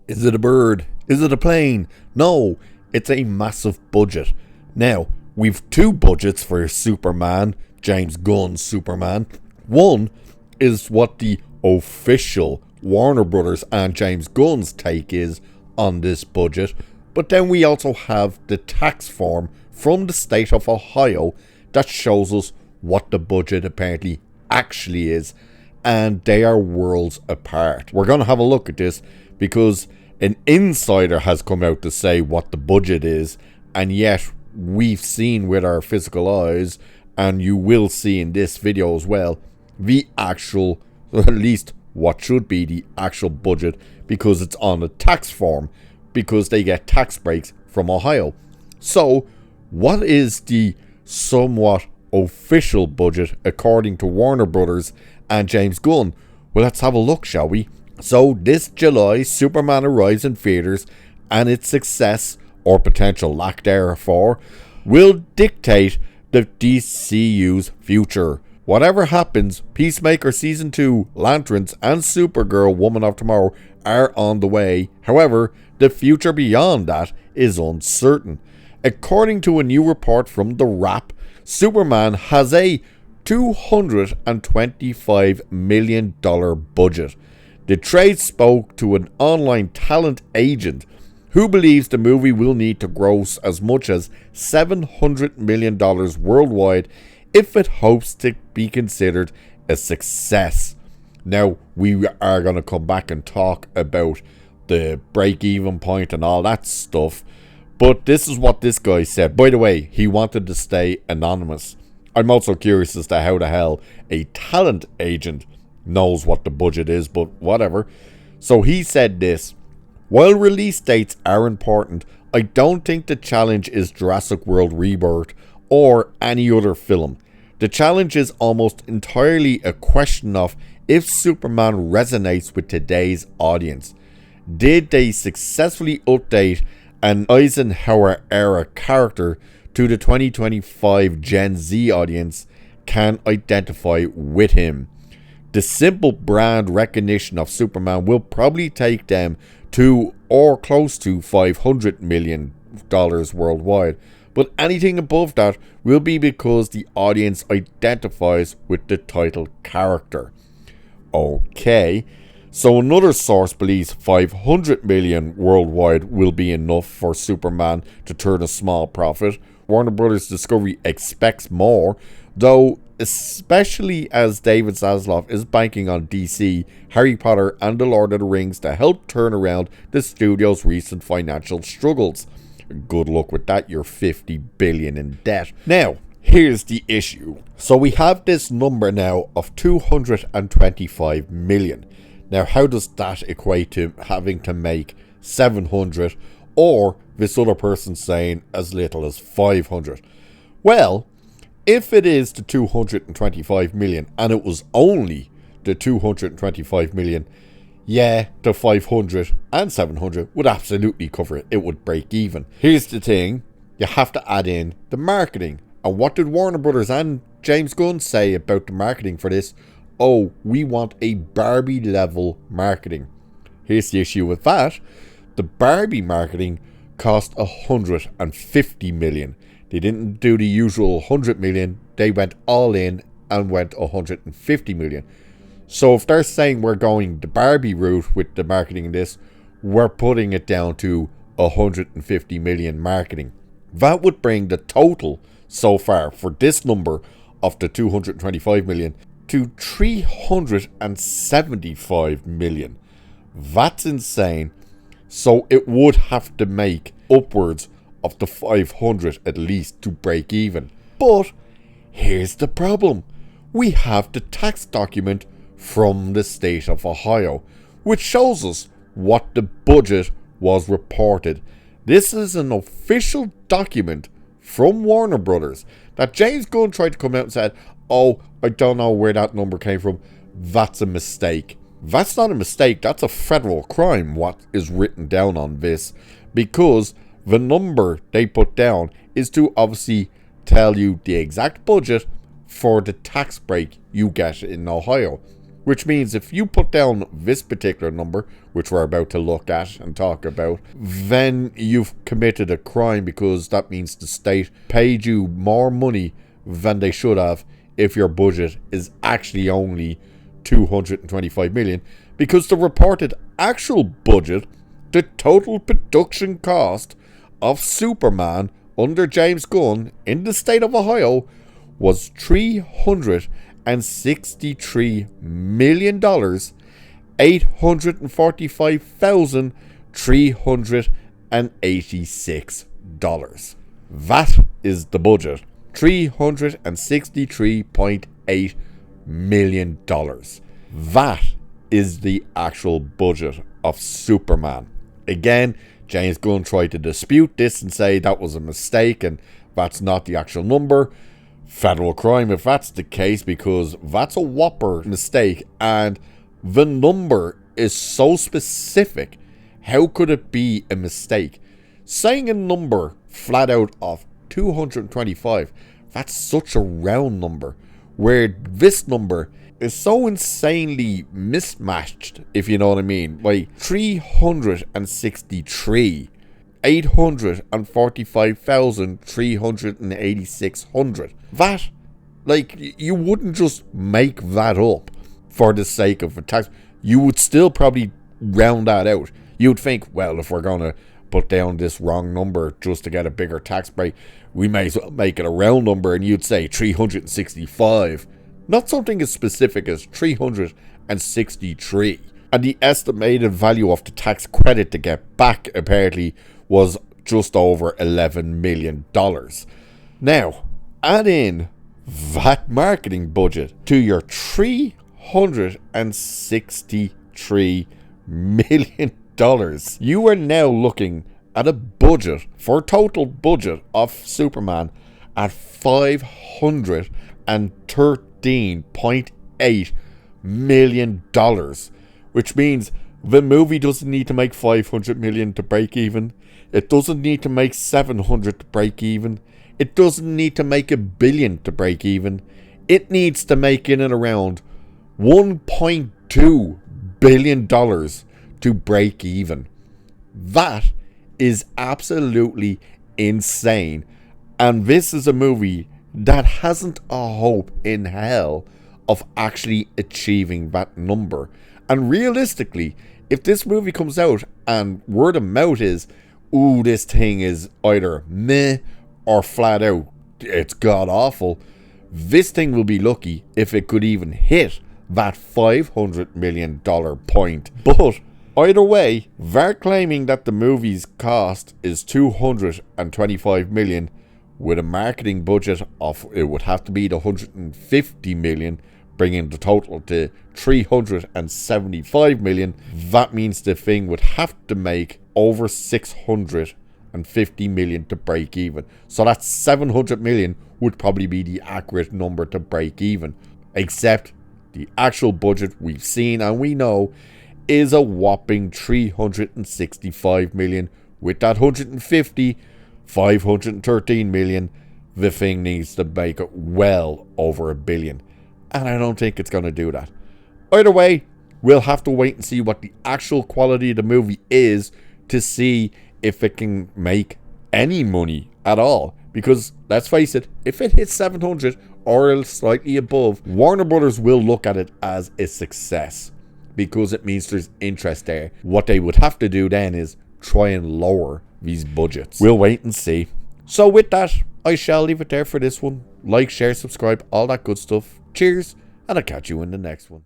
Is it a bird? Is it a plane? No, it's a massive budget. Now, we've two budgets for Superman, James Gunn's Superman. One is what the official Warner Brothers and James Gunn's take is on this budget, but then we also have the tax form from the state of Ohio that shows us what the budget apparently actually is, and they are worlds apart. We're going to have a look at this because an insider has come out to say what the budget is, and yet we've seen with our physical eyes, and you will see in this video as well, the actual, or at least what should be the actual budget, because it's on the tax form, because they get tax breaks from Ohio. So, what is the somewhat official budget according to Warner Brothers and James Gunn? Well, let's have a look, shall we? So, this July, Superman arrives in theaters, and its success, or potential lack thereof, will dictate the DCU's future. Whatever happens, Peacemaker Season 2, Lanterns, and Supergirl Woman of Tomorrow are on the way. However, the future beyond that is uncertain. According to a new report from The Wrap, Superman has a $225 million budget. The trade spoke to an online talent agent who believes the movie will need to gross as much as $700 million worldwide if it hopes to be considered a success. Now, we are going to come back and talk about the break-even point and all that stuff, but this is what this guy said. By the way, he wanted to stay anonymous. I'm also curious as to how the hell a talent agent knows what the budget is, but whatever. So he said this: while release dates are important, I don't think the challenge is Jurassic World Rebirth or any other film. The challenge is almost entirely a question of if Superman resonates with today's audience. Did they successfully update an Eisenhower-era character to the 2025 Gen Z audience can identify with him? The simple brand recognition of Superman will probably take them to or close to $500 million worldwide, but anything above that will be because the audience identifies with the title character. Okay, so another source believes $500 million worldwide will be enough for Superman to turn a small profit. Warner Brothers Discovery expects more, though, especially as David Zaslav is banking on DC, Harry Potter and The Lord of the Rings to help turn around the studio's recent financial struggles. Good luck with that, you're $50 billion in debt. Now, here's the issue. So we have this number now of $225 million. Now, how does that equate to having to make 700, or this other person saying as little as 500? Well, if it is the 225 million and it was only the 225 million, yeah, the 500 and 700 would absolutely cover it. It would break even. Here's the thing, you have to add in the marketing. And what did Warner Brothers and James Gunn say about the marketing for this? Oh, we want a Barbie level marketing. Here's the issue with that. The Barbie marketing cost 150 million. They didn't do the usual 100 million. They went all in and went 150 million. So if they're saying we're going the Barbie route with the marketing in this, we're putting it down to 150 million marketing. That would bring the total so far for this number of the 225 million to 375 million. That's insane. So it would have to make upwards of the 500 at least to break even. But here's the problem. We have the tax document from the state of Ohio, which shows us what the budget was reported. This is an official document from Warner Brothers that James Gunn tried to come out and said, oh, I don't know where that number came from. That's a mistake. That's not a mistake. That's a federal crime, what is written down on this, because the number they put down is to obviously tell you the exact budget for the tax break you get in Ohio. Which means if you put down this particular number, which we're about to look at and talk about, then you've committed a crime, because that means the state paid you more money than they should have if your budget is actually only 225 million, because the reported actual budget, the total production cost of Superman under James Gunn in the state of Ohio was $363 million, $845,386. That is the budget. $363.8 million. That is the actual budget of Superman. Again, James Gunn tried to dispute this and say that was a mistake and that's not the actual number. Federal crime if that's the case, because that's a whopper mistake, and the number is so specific. How could it be a mistake? Saying a number flat out of 225, that's such a round number, where this number is so insanely mismatched, if you know what I mean. Like 363, 845,386. That, like, you wouldn't just make that up for the sake of a tax. You would still probably round that out. You'd think, well, if we're going to put down this wrong number just to get a bigger tax break, we may as well make it a round number, and you'd say 365. Not something as specific as 363. And the estimated value of the tax credit to get back apparently was just over $11 million. Now, add in that marketing budget to your $363 million. You are now looking at a budget, for a total budget of Superman, at $513.8 million. Which means the movie doesn't need to make 500 million to break even. It doesn't need to make 700 to break even. It doesn't need to make $1 billion to break even. It needs to make in and around $1.2 billion to break even. That is absolutely insane. And this is a movie that hasn't a hope in hell of actually achieving that number. And realistically, if this movie comes out and word of mouth is, ooh, this thing is either meh or flat out, it's god awful, this thing will be lucky if it could even hit that $500 million point. But either way, they're claiming that the movie's cost is $225 million, with a marketing budget of, it would have to be the $150 million, bringing the total to $375 million. That means the thing would have to make over $650 million to break even. So that $700 million would probably be the accurate number to break even. Except the actual budget we've seen and we know is a whopping $365 million. With that 150, $513 million, the thing needs to make it well over $1 billion. And I don't think it's going to do that. Either way, we'll have to wait and see what the actual quality of the movie is to see if it can make any money at all. Because, let's face it, if it hits 700 or slightly above, Warner Brothers will look at it as a success, because it means there's interest there. What they would have to do then is try and lower these budgets. We'll wait and see. So with that, I shall leave it there for this one. Like, share, subscribe, all that good stuff. Cheers, and I'll catch you in the next one.